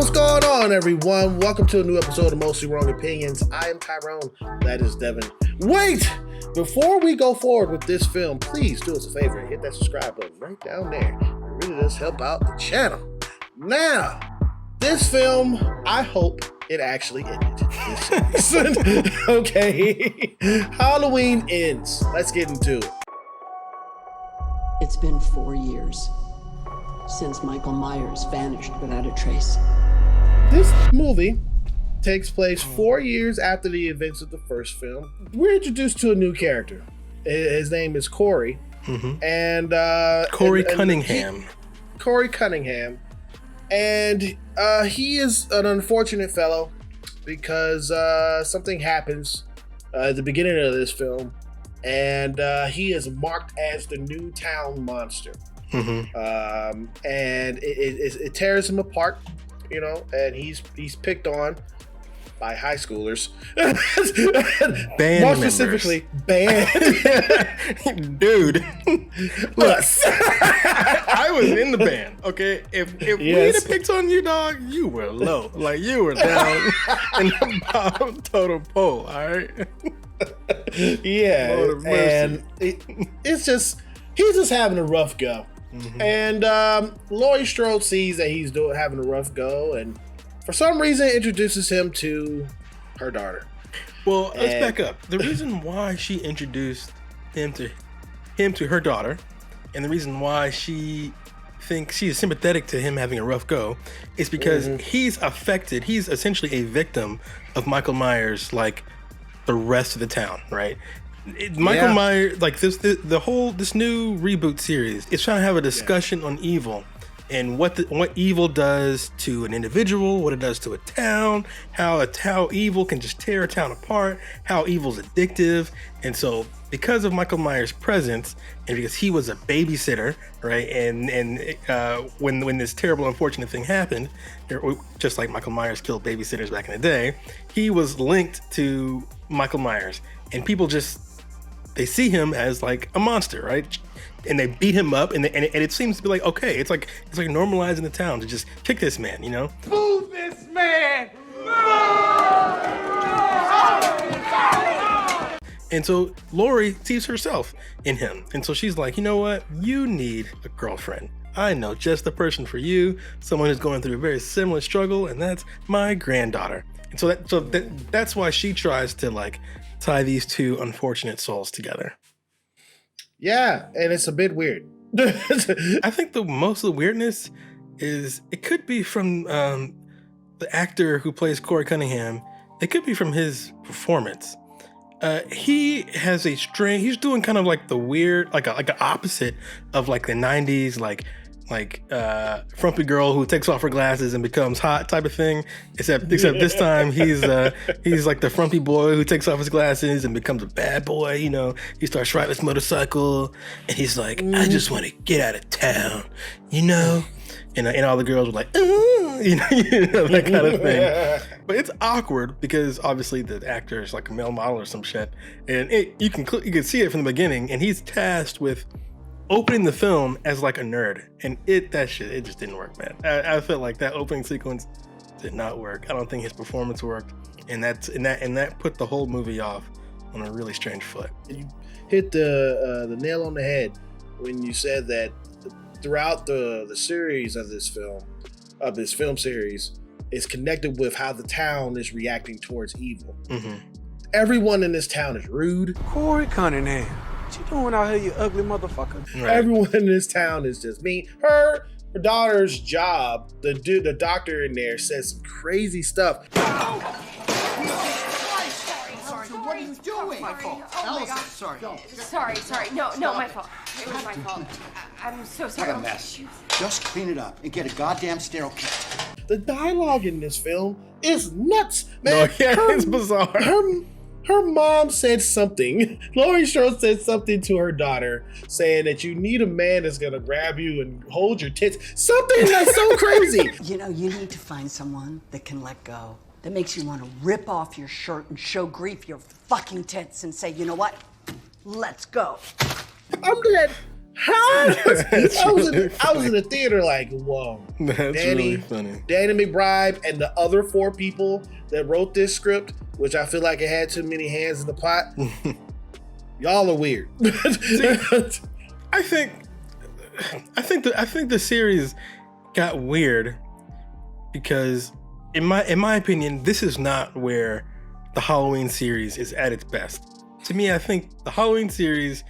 What's going on, everyone? Welcome to a new episode of Mostly Wrong Opinions. I am Tyrone. That is Devin. Wait! Before we go forward with this film, please do us a favor and hit that subscribe button right down there. It really does help out the channel. Now, this film, I hope it actually ended. Okay. Halloween ends. Let's get into it. It's been 4 years since Michael Myers vanished without a trace. This movie takes place 4 years after the events of the first film. We're introduced to a new character. His name is Corey. And Corey Cunningham. Corey Cunningham. And he is an unfortunate fellow because something happens at the beginning of this film. And he is marked as the new town monster. And it tears him apart, you know, and he's picked on by high schoolers. Band More members. specifically, band. Dude, look, I was in the band, okay? If we'd have picked on you, dog, you were low. Like, you were down in the bottom total pole, all right? Yeah, and it's just, he's just having a rough go. And Laurie Strode sees that he's having a rough go, and for some reason introduces him to her daughter. Well, let's back up. The reason why she introduced him to her daughter, and the reason why she thinks she is sympathetic to him having a rough go, is because he's affected. He's essentially a victim of Michael Myers, like the rest of the town, right? Michael Myers, like this new reboot series, it's trying to have a discussion on evil and what evil does to an individual, what it does to a town, how evil can just tear a town apart, how evil's addictive. And so because of Michael Myers' presence, and because he was a babysitter, right, and when this terrible, unfortunate thing happened, just like Michael Myers killed babysitters back in the day, he was linked to Michael Myers, and people they see him as like a monster, right? And they beat him up, and it seems to be like, okay, it's like normalizing the town to just kick this man, you know? Move this man! And so Laurie sees herself in him, and so she's like, you know what? You need a girlfriend. I know just the person for you, someone who's going through a very similar struggle, and that's my granddaughter. And so that's why she tries to like tie these two unfortunate souls together. Yeah, and it's a bit weird. I think most of the weirdness is, it could be from the actor who plays Corey Cunningham. It could be from his performance. He has he's doing kind of like the weird, like an opposite of like the 90s, like frumpy girl who takes off her glasses and becomes hot type of thing. Except this time he's like the frumpy boy who takes off his glasses and becomes a bad boy. You know, he starts riding his motorcycle and he's like, I just want to get out of town, you know. And all the girls were like, you know, that kind of thing. But it's awkward because obviously the actor is like a male model or some shit, and you can see it from the beginning. And he's tasked with opening the film as like a nerd, and it just didn't work, man. I felt like that opening sequence did not work. I don't think his performance worked, and that put the whole movie off on a really strange foot. You hit the nail on the head when you said that throughout the series of this film series is connected with how the town is reacting towards evil. Everyone in this town is rude. Corey Cunningham, what you doing out here, you ugly motherfucker? Right. Everyone in this town is just mean. Her daughter's job, the doctor in there says some crazy stuff. What are you doing? My fault. Oh my God. Sorry. No, my fault. It was my fault. I'm so sorry. What a mess. Just clean it up and get a goddamn sterile kit. The dialogue in this film is nuts, man. No, yeah, it's bizarre. Her mom said something. Laurie Strode said something to her daughter, saying that you need a man that's gonna grab you and hold your tits. Something that's so crazy. You know, you need to find someone that can let go, that makes you want to rip off your shirt and show grief your fucking tits and say, you know what? Let's go. I'm dead. Huh? That's I was really in the theater like, whoa. That's really funny. Danny McBride and the other 4 people that wrote this script, which I feel like it had too many hands in the pot. Y'all are weird. See, I think the series got weird because in my opinion, this is not where the Halloween series is at its best. To me, I think the Halloween series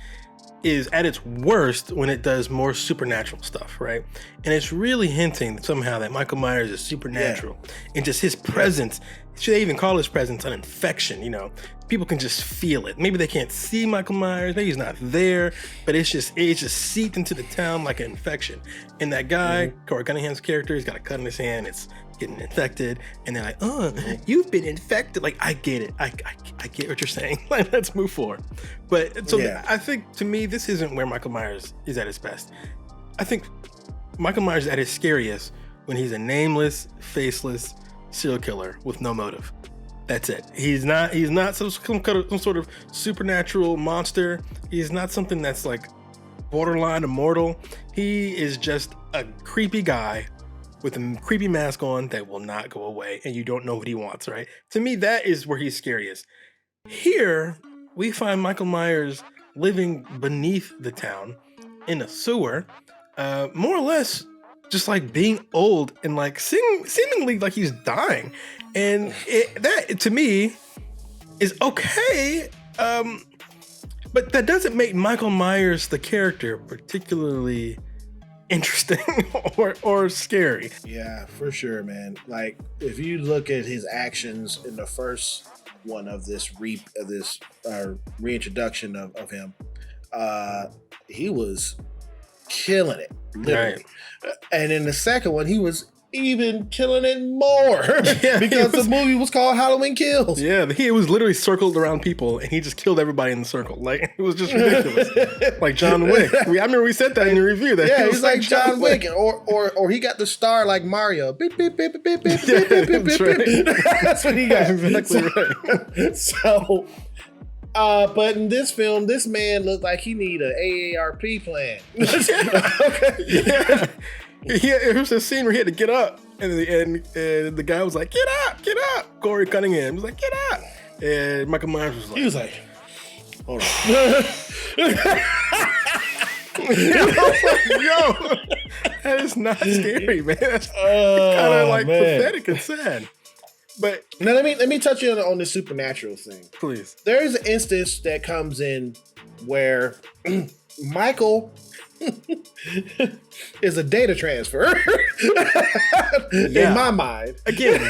is at its worst when it does more supernatural stuff, right? And it's really hinting somehow that Michael Myers is supernatural, and just his presence. Should they even call his presence an infection? You know, people can just feel it. Maybe they can't see Michael Myers, maybe he's not there, but it's just seeped into the town like an infection. And that guy, Corey Cunningham's character, he's got a cut in his hand. It's getting infected, and they're like, "Oh, you've been infected." Like, I get it. I get what you're saying. Like, let's move forward. But so I think, to me, this isn't where Michael Myers is at his best. I think Michael Myers is at his scariest when he's a nameless, faceless serial killer with no motive. That's it. He's not some sort of supernatural monster. He's not something that's like borderline immortal. He is just a creepy guy with a creepy mask on that will not go away, and you don't know what he wants, right? To me, that is where he's scariest. Here, we find Michael Myers living beneath the town in a sewer, more or less just like being old and like seemingly like he's dying. And that, to me, is okay, but that doesn't make Michael Myers, the character, particularly interesting or scary. Yeah, for sure, man. Like, if you look at his actions in the first one of this reintroduction of him, he was killing it, literally. Right. And in the second one, he was even killing it more because the movie was called Halloween Kills. Yeah, he was literally circled around people and he just killed everybody in the circle. Like, it was just ridiculous. Like John Wick. I remember we said that in the review. That yeah, he's like John Wick. Or he got the star like Mario. Beep, beep, beep, beep, beep, beep, beep, beep, beep, beep, beep. That's what he got. Exactly right. So, but in this film, this man looked like he need an AARP plan. Yeah. It was a scene where he had to get up, and the guy was like, "Get up!" Corey Cunningham was like, "Get up!" And Michael Myers was like, he was like, "Hold on." Yo, that is not scary, man. That's kind of like pathetic and sad. But now let me touch you on the supernatural thing, please. There is an instance that comes in where Michael is a data transfer in my mind. Again,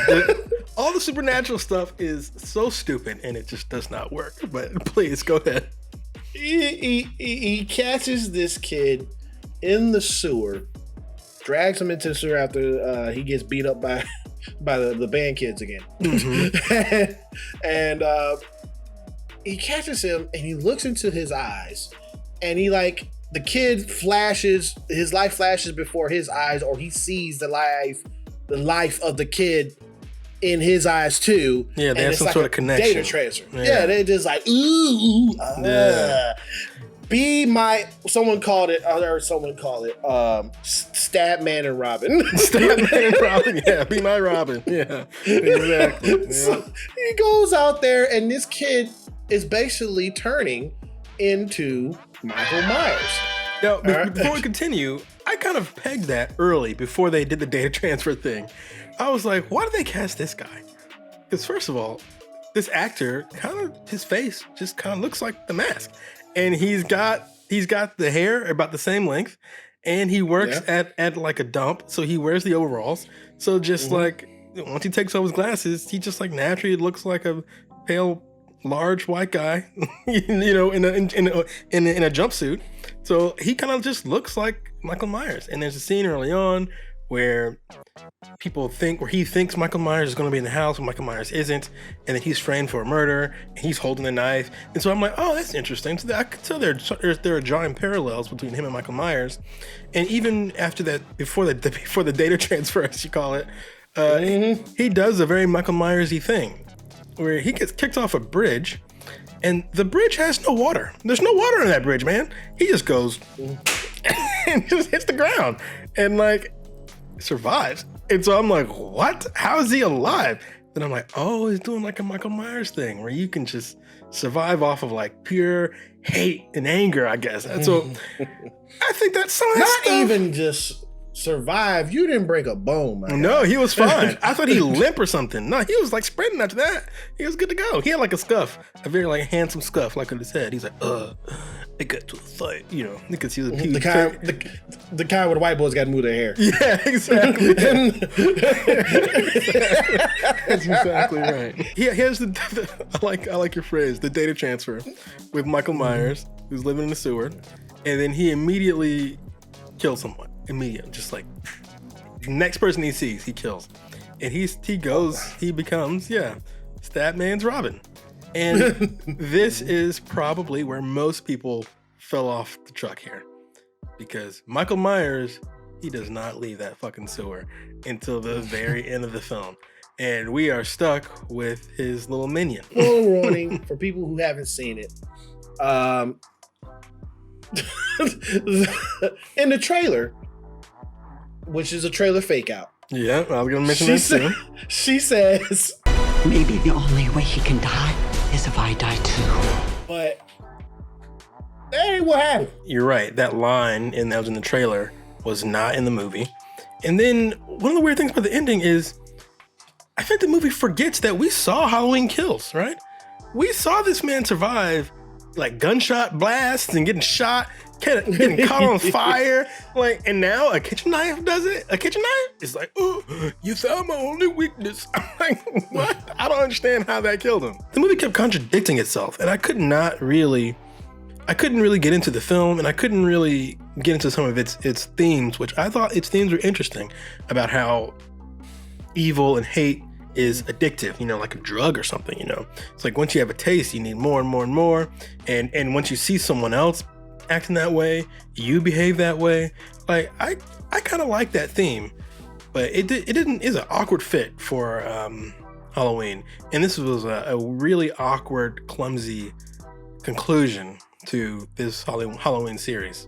all the supernatural stuff is so stupid and it just does not work. But please go ahead. He catches this kid in the sewer, drags him into the sewer after he gets beat up by the band kids again. Mm-hmm. and he catches him and he looks into his eyes, and he like, the kid flashes, his life flashes before his eyes, or he sees the life of the kid in his eyes too. Yeah, they have some sort of connection. Data transfer. Yeah, they're just like, someone called it Stab Man and Robin. Stab Man and Robin, yeah, be my Robin. Yeah, exactly. Yeah. So he goes out there and this kid is basically turning into Michael Myers. Now, before we continue, I kind of pegged that early before they did the data transfer thing. I was like, why did they cast this guy? Because first of all, this actor, his face just kind of looks like The Mask. And he's got the hair about the same length, and he works at like a dump, so he wears the overalls. So just like, once he takes off his glasses, he just like naturally looks like a pale, large white guy, you know, in a jumpsuit. So he kind of just looks like Michael Myers. And there's a scene early on where he thinks Michael Myers is going to be in the house when Michael Myers isn't, and then he's framed for a murder and he's holding a knife. And so I'm like, oh, that's interesting. So I could tell there are drawing parallels between him and Michael Myers. And even after that, before the data transfer, as you call it, he does a very Michael Myers-y thing, where he gets kicked off a bridge, and the bridge has no water. There's no water in that bridge, man. He just goes and just hits the ground and like survives. And so I'm like, what? How is he alive? Then I'm like, oh, he's doing like a Michael Myers thing where you can just survive off of like pure hate and anger, I guess. And so I think that's some of that Not stuff. even just survive. You didn't break a bone, man. No, he was fine. I thought he limp or something. No, he was like sprinting after that. He was good to go. He had like a scuff, a very like handsome scuff, like on his head. He's like, it got to a fight, you know, because he was The kind where the white boys got to move their hair. Yeah, exactly. That's exactly right. Here's I like your phrase, the data transfer with Michael Myers, who's living in the sewer, and then he immediately kills someone. Immediately, just like next person he sees, he kills, and he becomes Stab Man's Robin, and this is probably where most people fell off the truck here, because Michael Myers, he does not leave that fucking sewer until the very end of the film, and we are stuck with his little minion. Full warning for people who haven't seen it. In the trailer, which is a trailer fake out. Yeah, I was gonna mention that too. She says, Maybe the only way he can die is if I die too. but that ain't what happened. You're right. That line that was in the trailer was not in the movie. And then one of the weird things about the ending is I think the movie forgets that we saw Halloween Kills, right? We saw this man survive like gunshot blasts and getting shot, getting caught on fire. Like, and now a kitchen knife does it? A kitchen knife? It's like, oh, you found my only weakness. I'm like, what? I don't understand how that killed him. The movie kept contradicting itself, and I couldn't really get into the film, and I couldn't really get into some of its themes, which I thought its themes were interesting, about how evil and hate is addictive, you know, like a drug or something, you know. It's like once you have a taste, you need more and more and more. And once you see someone else acting that way, you behave that way. Like I kind of like that theme, but it's an awkward fit for Halloween. And this was a really awkward, clumsy conclusion to this Halloween series.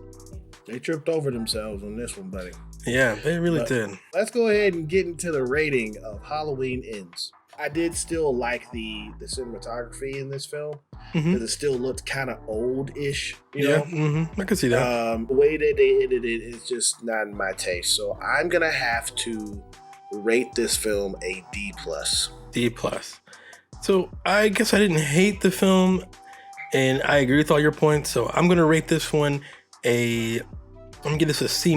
They tripped over themselves on this one, buddy. Yeah, they really did. Let's go ahead and get into the rating of Halloween Ends. I did still like the cinematography in this film, because it still looked kind of old-ish, you know? I can see that. The way that they edited it is just not in my taste. So I'm going to have to rate this film a D+. D+. So I guess I didn't hate the film, and I agree with all your points. So I'm going to rate this one I'm going to give this a C-.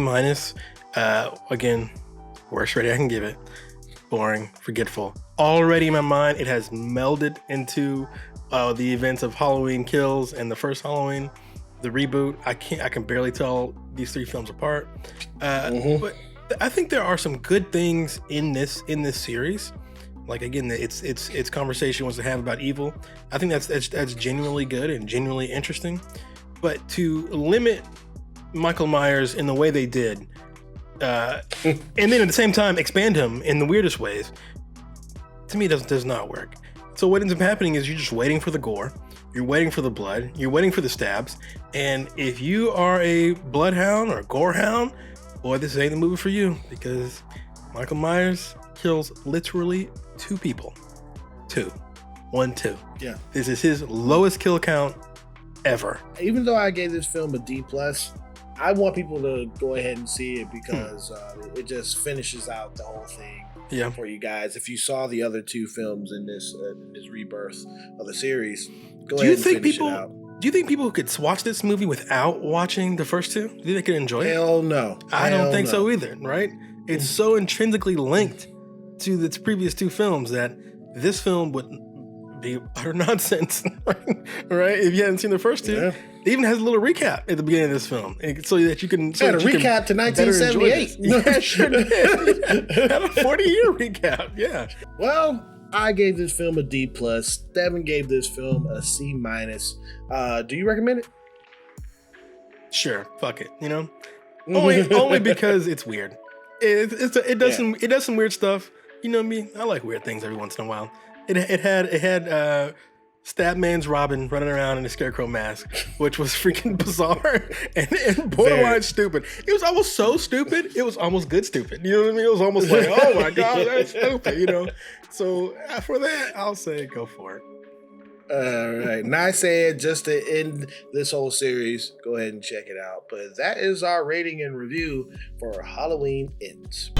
Again, worst rating I can give it. Boring, forgetful. Already in my mind, it has melded into the events of Halloween Kills and the first Halloween, the reboot. I can barely tell these three films apart. But I think there are some good things in this series. Like, again, it's conversation wants to have about evil. I think that's genuinely good and genuinely interesting. But to limit Michael Myers in the way they did, and then at the same time expand him in the weirdest ways, to me does not work. So what ends up happening is you're just waiting for the gore, you're waiting for the blood, you're waiting for the stabs, and if you are a bloodhound or a gorehound, boy, this ain't the movie for you, because Michael Myers kills literally 2 people. 2. Yeah. This is his lowest kill count ever. Even though I gave this film a D+, I want people to go ahead and see it, because it just finishes out the whole thing for you guys. If you saw the other 2 films in this rebirth of the series, go ahead and finish it out. Do you think people could watch this movie without watching the first 2? Do you think they could enjoy it? Hell no. I don't think so either, right? It's so intrinsically linked to its previous 2 films that this film would be utter nonsense, right? If you hadn't seen the first 2, it even has a little recap at the beginning of this film, so that you can. So had a recap to 1978. Yeah, sure did. Had a 40-year recap. Yeah. Well, I gave this film a D+. Devin gave this film a C-. Do you recommend it? Sure. Fuck it. You know, only because it's weird. It does some weird stuff. You know me. I like weird things every once in a while. It had Stab Man's Robin running around in a scarecrow mask, which was freaking bizarre and borderline stupid. It was almost so stupid, it was almost good stupid. You know what I mean? It was almost like, oh my God, that's stupid, you know? So for that, I'll say go for it. All right. And I said, just to end this whole series, go ahead and check it out. But that is our rating and review for Halloween Ends.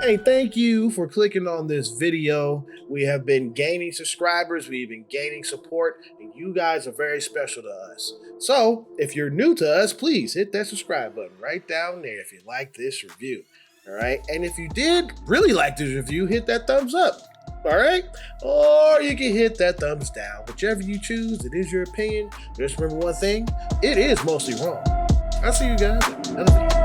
Hey, thank you for clicking on this video. We have been gaining subscribers, we've been gaining support, and you guys are very special to us. So, if you're new to us, please hit that subscribe button right down there if you like this review. All right, and if you did really like this review, hit that thumbs up. All right, or you can hit that thumbs down. Whichever you choose, it is your opinion. Just remember one thing: it is mostly wrong. I'll see you guys in another video.